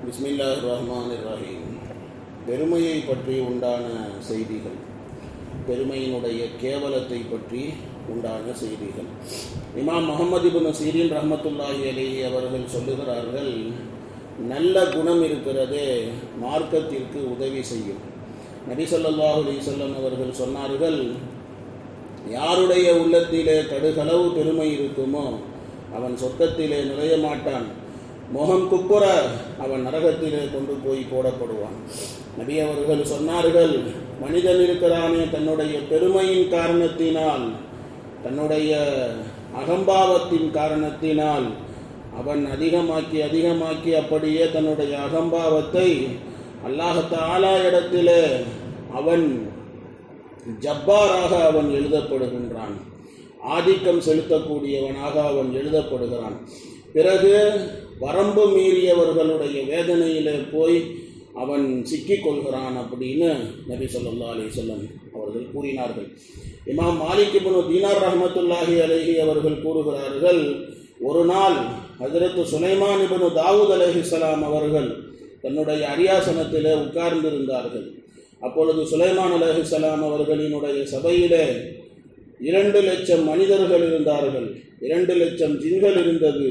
பிஸ்மில்லாஹிர் ரஹ்மானிர் ரஹீம். பெருமையை பற்றி உண்டான செய்திகள், பெருமையினுடைய கேவலத்தை பற்றி உண்டான செய்திகள். இமாம் முஹம்மது இப்னு சீரின் ரஹ்மத்துல்லாஹி அலைஹி அவர்கள் சொல்லுகிறார்கள், நல்ல குணம் இருக்கிறதே மார்க்கத்திற்கு உதவி செய்யும். நபி ஸல்லல்லாஹு அலைஹி வஸல்லம் அவர்கள் சொன்னார்கள், யாருடைய உள்ளத்திலே கடுகளவு பெருமை இருக்குமோ அவன் சொர்க்கத்திலே நுழைய மாட்டான், முகம் குப்புற அவன் நரகத்திலே கொண்டு போய் போடப்படுவான். நபி அவர்கள் சொன்னார்கள், மனிதன் இருக்கிறானே தன்னுடைய பெருமையின் காரணத்தினால், தன்னுடைய அகம்பாவத்தின் காரணத்தினால் அவன் அதிகமாக்கி அப்படியே தன்னுடைய அகம்பாவத்தை அல்லாஹ் தஆலா இடத்திலே அவன் ஜப்பாராக அவன் எழுதப்படுகின்றான், ஆதிக்கம் செலுத்தக்கூடியவனாக அவன் எழுதப்படுகிறான். பிறகு வரம்பு மீறியவர்களுடைய வேதனையிலே போய் அவன் சிக்கிக் கொள்கிறான் அப்படின்னு நபி ஸல்லல்லாஹு அலைஹி வஸல்லம் அவர்கள் கூறினார்கள். இமாம் மாலிக் இப்னு தீனார் ரஹ்மத்துல்லாஹி அலைஹி அவர்கள் கூறுகிறார்கள், ஒரு நாள் ஹஜ்ரத் சுலைமான் இப்னு தாவூத் அலைஹிஸ்ஸலாம் அவர்கள் தன்னுடைய அரியாசனத்திலே உட்கார்ந்திருந்தார்கள். அப்பொழுது சுலைமான் அலைஹிஸ்ஸலாம் அவர்களினுடைய சபையிலே 2 லட்சம் மனிதர்கள் இருந்தார்கள், 2 லட்சம் ஜின்கள் இருந்தது.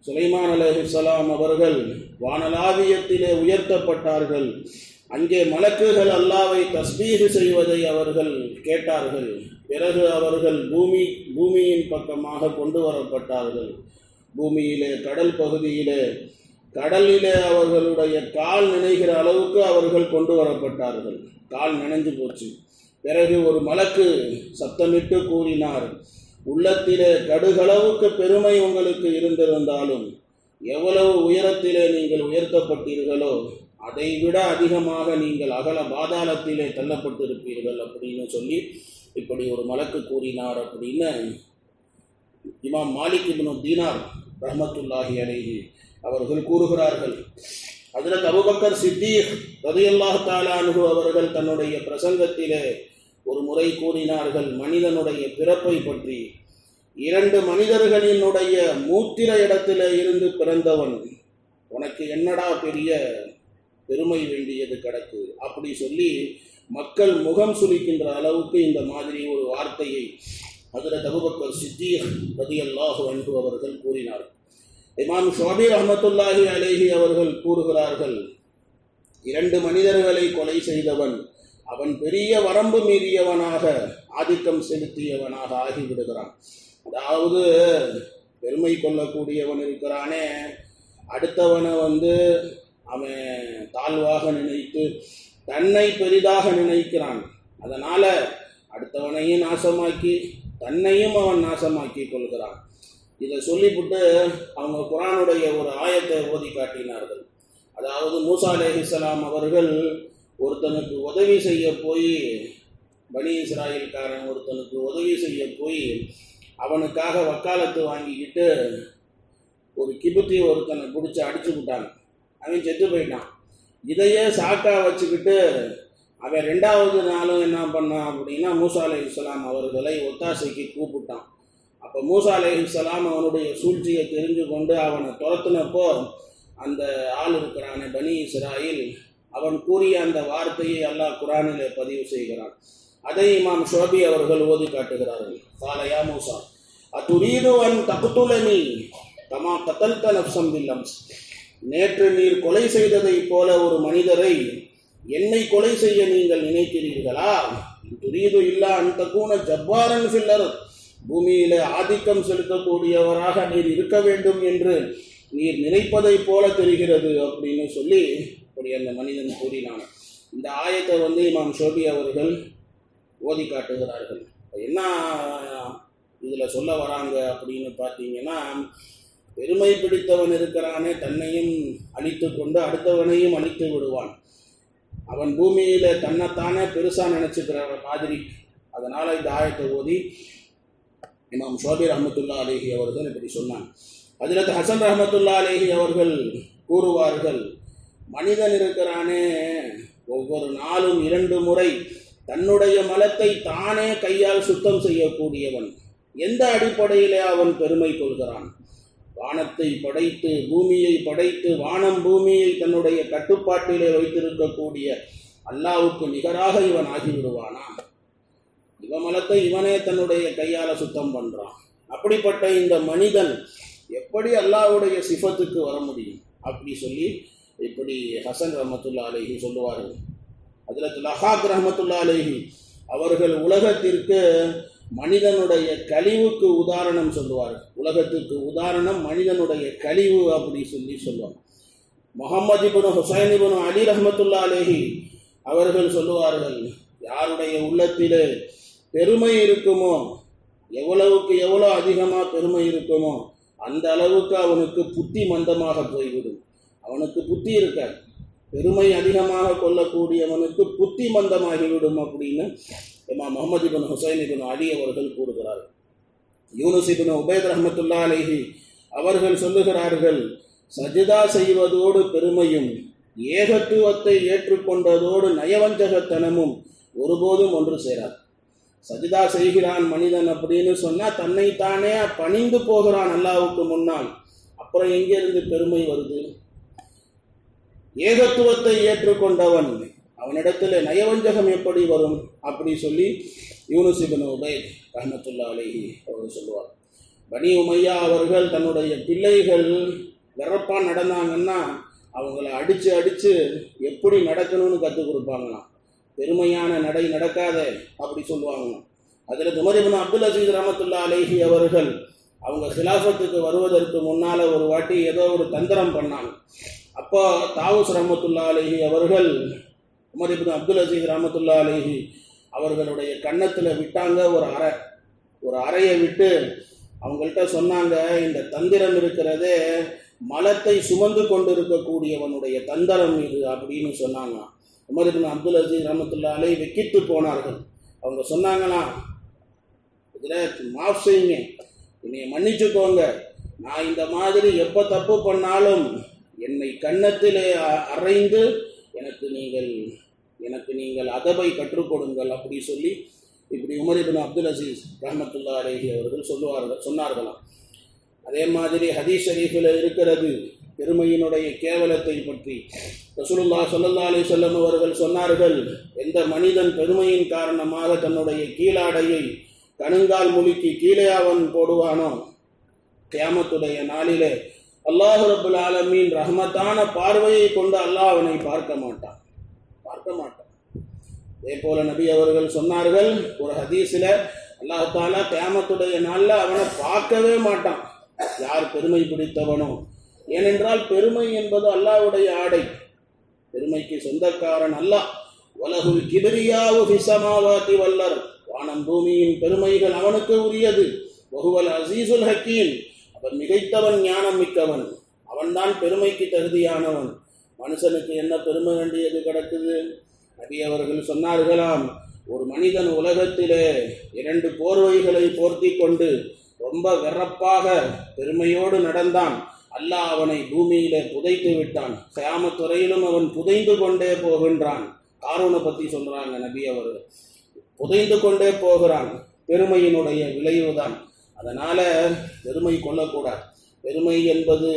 சுலைமான் அலைஹிஸ்ஸலாம் அவர்கள் வானலாவியத்திலே உயர்த்தப்பட்டார்கள். அங்கே மலக்குகள் அல்லாஹ்வை தஸ்பீஹ் செய்வதை அவர்கள் கேட்டார்கள். பிறகு அவர்கள் பூமியின் பக்கமாக கொண்டு வரப்பட்டார்கள். பூமியிலே கடல் பகுதியிலே கடலிலே அவர்களுடைய கால் நினைகிற அளவுக்கு அவர்கள் கொண்டு வரப்பட்டார்கள். கால் நனைஞ்சு போச்சு. பிறகு ஒரு மலக்கு சத்தமிட்டு கூறினார், உள்ளத்திலே கடுகளவுக்கு பெருமை உங்களுக்கு இருந்திருந்தாலும் எவ்வளவு உயரத்திலே நீங்கள் உயர்த்தப்பட்டீர்களோ அதைவிட அதிகமாக நீங்கள் அகல பாதாளத்திலே தள்ளப்பட்டிருப்பீர்கள் அப்படின்னு சொல்லி இப்படி ஒரு மலக்கு கூறினார் அப்படின்னு இமாம் மாலிக் இப்னு தீனார் ரஹ்மத்துல்லாஹி அலைஹி அவர்கள் கூறுகிறார்கள். ஹஜ்ரத் அபூபக்கர் சித்தீக் ரலியல்லாஹு தஆலா அன்ஹு அவர்கள் தன்னுடைய பிரசங்கத்திலே ஒரு முறை கூறினார்கள், மனிதனுடைய பிறப்பை பற்றி. 2 மனிதர்களினுடைய மூத்திர இடத்திலே இருந்து பிறந்தவன், உனக்கு என்னடா பெரிய பெருமை வேண்டியது கிடக்கு அப்படி சொல்லி மக்கள் முகம் சுளிக்கின்ற அளவுக்கு இந்த மாதிரி ஒரு வார்த்தையை ஹஜ்ரத் அபூபக்கர் சித்தீக் ரலியல்லாஹு அன்ஹு அவர்கள் கூறினார். இமாம் ஷுஅபி ரஹ்மத்துல்லாஹி அலைஹி அவர்கள் கூறுகிறார்கள், 2 மனிதர்களை கொலை செய்தவன் அவன் பெரிய வரம்பு மீறியவனாக ஆதிக்கம் செலுத்தியவனாக ஆகிவிடுகிறான். அதாவது பெருமை கொள்ளக்கூடியவன் இருக்கிறானே, அடுத்தவனை அவன் தாழ்வாக நினைத்து தன்னை பெரிதாக நினைக்கிறான். அதனால அடுத்தவனையும் நாசமாக்கி தன்னையும் அவன் நாசமாக்கி கொள்கிறான். இதை சொல்லிவிட்டு அவங்க குர்ஆனுடைய ஒரு ஆயத்தை ஓதி காட்டினார்கள். அதாவது மூசா அலைஹிஸ்ஸலாம் அவர்கள் ஒருத்தனுக்கு உதவி செய்ய போய், பனி இஸ்ராயல்காரன் ஒருத்தனுக்கு உதவி செய்ய போய் அவனுக்காக வக்காலத்து வாங்கிக்கிட்டு ஒரு கிபுத்தி ஒருத்தனை பிடிச்சி அடிச்சு விட்டாங்க. அவன் செத்து போயிட்டான். இதையே சாக்கா வச்சுக்கிட்டு அவன் 2வது நாளும் என்ன பண்ணான் அப்படின்னா மூசா அலைஹிஸ்ஸலாம் அவர்களை ஒத்தாசைக்கு கூப்பிட்டான். அப்போ மூசா அலைஹிஸ்ஸலாம் அவனுடைய சூழ்ச்சியை தெரிஞ்சு கொண்டு அவனை துரத்துனப்போ அந்த ஆள் இருக்கிறான பனி இஸ்ராயில் அவன் கூறிய அந்த வார்த்தையை அல்லாஹ் குர்ஆனிலே பதிவு செய்கிறான். அதை இமாம் ஷுஅபி அவர்கள் ஓதி காட்டுகிறார்கள். கால யா மூசா அதுரீது அன் தக்துலனி கமா கதல்த நஃப்ஸன் பில் அம்ஸ். நேற்று நீர் கொலை செய்ததை போல ஒரு மனிதரை என்னை கொலை செய்ய நீங்கள் நினைக்கிறீர்களா? துரீது இல்லா அன் தகூன ஜப்பாரன் ஃபில் அர்த். பூமியிலே ஆதிக்கம் செலுத்தக்கூடியவராக நீர் இருக்க வேண்டும் என்று நீர் நினைப்பதை போல தெரிகிறது அப்படின்னு சொல்லி அப்படி அந்த மனிதன் கூறினான். இந்த ஆயத்தை இமாம் ஷுஅபி அவர்கள் ஓதி காட்டுகிறார்கள். என்ன இதில் சொல்ல வராங்க அப்படின்னு பார்த்தீங்கன்னா, பெருமை பிடித்தவன் இருக்கிறானே தன்னையும் அழித்து கொண்டு அடுத்தவனையும் அழித்து விடுவான். அவன் பூமியில் தன்னைத்தானே பெருசாக நினச்சிக்கிற மாதிரி. அதனால் இந்த ஆயத்தை ஓதி இமாம் ஷுஅபி ரஹ்மத்துல்லாஹி அலைஹி அவர்கள் இப்படி சொன்னான். ஹஜ்ரத் ஹசன் ரஹ்மத்துல்லாஹி அலைஹி அவர்கள் கூறுவார்கள், மனிதன் இருக்கிறானே ஒவ்வொரு நாளும் 2 முறை தன்னுடைய மலத்தை தானே கையால் சுத்தம் செய்யக்கூடியவன். எந்த அடிப்படையிலே அவன் பெருமை கொள்கிறான்? வானத்தை படைத்து பூமியை படைத்து வானம் பூமியை தன்னுடைய கட்டுப்பாட்டிலே வைத்திருக்கக்கூடிய அல்லாஹ்வுக்கு நிகராக இவன் ஆகிவிடுவானா? இவன் மலத்தை இவனே தன்னுடைய கையால சுத்தம் பண்றான். அப்படிப்பட்ட இந்த மனிதன் எப்படி அல்லாஹ்வுடைய சிஃபத்துக்கு வர முடியும்? அப்படி சொல்லி இப்படி ஹசன் ரஹ்மத்துல்லாஹி அலைஹி சொல்லுவார்கள். ஹஜ்ரத் லஹாக் ரஹ்மத்துல்லாஹி அலைஹி அவர்கள் உலகத்திற்கு மனிதனுடைய கழிவுக்கு உதாரணம் சொல்லுவார்கள். உலகத்துக்கு உதாரணம் மனிதனுடைய கழிவு அப்படி சொல்லி சொல்லுவாங்க. முஹம்மது இப்னு ஹுசைன் இப்னு அலி ரஹ்மத்துல்லாஹி அலைஹி அவர்கள் சொல்லுவார்கள், யாருடைய உள்ளத்திலே பெருமை இருக்குமோ, எவ்வளவுக்கு எவ்வளோ அதிகமாக பெருமை இருக்குமோ அந்த அளவுக்கு அவனுக்கு புத்தி மந்தமாக போய்விடும். அவனுக்கு புத்தி இருக்காது. பெருமை அதிகமாக கொள்ளக்கூடியவனுக்கு புத்தி மந்தமாகிவிடும் அப்படின்னு இமாம் முஹம்மது இப்னு ஹுசைன் இப்னு அலி அவர்கள் கூறுகிறார்கள். யூனுஸ் இப்னு உபைத் ரஹ்மத்துல்லாஹி அலைஹி அவர்கள் சொல்லுகிறார்கள், சஜிதா செய்வதோடு பெருமையும் ஏகத்துவத்தை ஏற்றுக்கொண்டதோடு நயவஞ்சகத்தனமும் ஒருபோதும் ஒன்று சேராது. சஜிதா செய்கிறான் மனிதன் அப்படின்னு சொன்னால் தன்னைத்தானே பணிந்து போகிறான் அல்லாஹ்வுக்கு முன்னால். அப்புறம் எங்கிருந்து பெருமை வருது? ஏகத்துவத்தை ஏற்றுக்கொண்டவன் அவனிடத்தில் நயவஞ்சகம் எப்படி வரும்? அப்படி சொல்லி யூனுஸ் இப்னு உபைத் ரஹ்மத்துல்லாஹி அலைஹி அவர்கள் சொல்லுவார். பனி உமையா அவர்கள் தன்னுடைய பிள்ளைகள் வெறப்பா நடந்தாங்கன்னா அவங்கள அடித்து அடித்து எப்படி நடக்கணும்னு கற்றுக் கொடுப்பாங்களாம். பெருமையான நடை நடக்காத அப்படி சொல்லுவாங்க. அதில் உமர் இப்னு அப்துல் அசீஸ் ரஹ்மத்துல்லாஹி அலைஹி அவர்கள் அவங்க ஹிலாஃபத்துக்கு வருவதற்கு முன்னால் ஒரு வாட்டி ஏதோ ஒரு தந்திரம் பண்ணாங்க. அப்போ தாவூஸ் ரஹ்மத்துல்லாஹி அலைஹி அவர்கள் உமர் இப்னு அப்துல் அசீஸ் ரஹ்மத்துல்லாஹி அலைஹி அவர்களுடைய கன்னத்தில் விட்டாங்க ஒரு அறையை விட்டு அவங்கள்ட்ட சொன்னாங்க, இந்த தந்திரம் இருக்கிறதே மலத்தை சுமந்து கொண்டு இருக்கக்கூடியவனுடைய தந்திரம் இது அப்படின்னு சொன்னாங்க. உமர் இப்னு அப்துல் அசீஸ் ரஹ்மத்துல்லாஹி அலைஹி வெக்கித்து போனார்கள். அவங்க சொன்னாங்களாம், இதில் மாஃப் செய்யுங்க, என்னை மன்னிச்சுக்கோங்க, நான் இந்த மாதிரி எப்போ தப்பு பண்ணாலும் என்னை கன்னத்திலே அறைந்து எனக்கு நீங்கள் அதபை கற்றுக் கொடுங்கள் அப்படி சொல்லி இப்படி உமர் இப்னு அப்துல் அசீஸ் ரஹ்மத்துல்லாஹி அலைஹி அவர்கள் சொன்னார்களாம். அதே மாதிரி ஹதீஸ் ஷரீஃபில் இருக்கிறது பெருமையினுடைய கேவலத்தை பற்றி. ரசூலுல்லாஹி ஸல்லல்லாஹு அலைஹி வஸல்லம் அவர்கள் சொன்னார்கள், எந்த மனிதன் பெருமையின் காரணமாக தன்னுடைய கீழாடையை கணுங்கால் முழுக்கி கீழே அவன் போடுவானோ, கியாமத்துடைய நாளிலே அல்லாஹ் ரப்புல் ஆலமீன் ரஹ்மத்தான பார்வையை கொண்டு அல்லாஹ் அவனை பார்க்க மாட்டான். அதே போல நபி அவர்கள் சொன்னார்கள் ஒரு ஹதீஸில், அல்லாஹ் தஆலா கியாமத்துடைய நாளில் அவனை பார்க்கவே மாட்டான் யார் பெருமை பிடித்தவனோ. ஏனென்றால் பெருமை என்பது அல்லாஹ்வுடைய ஆடை. பெருமைக்கு சொந்தக்காரன் அல்லாஹ். வலஹுல் கிப்ரியாவு ஃபிஸ் ஸமாவாதி வல் அர்த், வானம் பூமியின் பெருமைகள் அவனுக்கு உரியது. வஹுவல் அஸீஸுல் ஹக்கீம், அவன் மிகைத்தவன், ஞானம் மிக்கவன். அவன்தான் பெருமைக்கு தகுதியானவன். மனுஷனுக்கு என்ன பெருமை வேண்டியது கிடக்குது? நபி அவர்கள் சொன்னார்களாம், ஒரு மனிதன் உலகத்திலே 2 போர்வைகளை போர்த்தி கொண்டு ரொம்ப வெறப்பாக பெருமையோடு நடந்தான். அல்லாஹ் அவனை பூமியிலே புதைத்து விட்டான். கியாமத் வரையிலும் அவன் புதைந்து கொண்டே போகின்றான். காரூனை பற்றி சொல்றாங்க நபி அவர்கள். புதைந்து கொண்டே போகிறான். பெருமையினுடைய விளைவுதான். அதனால பெருமை கொள்ளக்கூடாது. பெருமை என்பது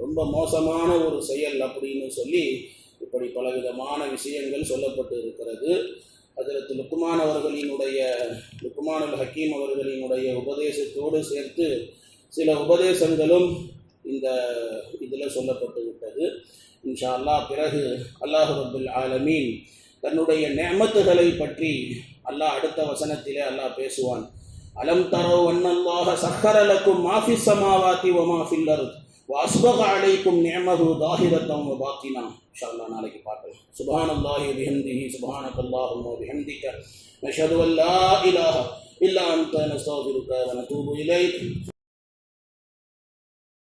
ரொம்ப மோசமான ஒரு செயல் அப்படின்னு சொல்லி இப்படி பலவிதமான விஷயங்கள் சொல்லப்பட்டு இருக்கிறது. ஹஜ்ரத் லுக்மானுல் ஹக்கீம் அவர்களினுடைய உபதேசத்தோடு சேர்த்து சில உபதேசங்களும் இந்த இதில் சொல்லப்பட்டு விட்டது. இன்ஷா அல்லாஹ் பிறகு அல்லாஹ் ரப்புல் ஆலமீன் தன்னுடைய நிஅமத்துகளை பற்றி அல்லாஹ் அடுத்த வசனத்திலே அல்லாஹ் பேசுவான். அலம் தரவ் அன்னல்லாஹ சக்கர லக்கும் மா ஃபிஸ் ஸமாவாதி வ மா ஃபில் அர்த் வ அஸ்பக அலைக்கும் நிஅமஹு ஸாஹிரத்தன் வ பாத்தினா. இன்ஷா அல்லாஹ் நாளைக்கு பார்க்கலாம். சுப்ஹானல்லாஹி வ பிஹம்திஹி சுப்ஹானக்கல்லாஹும்ம வ பிஹம்திக நஷ்ஹது அன் லா இலாஹா இல்லா அன்த நஸ்தக்ஃபிருக வ நதூபு இலைக்.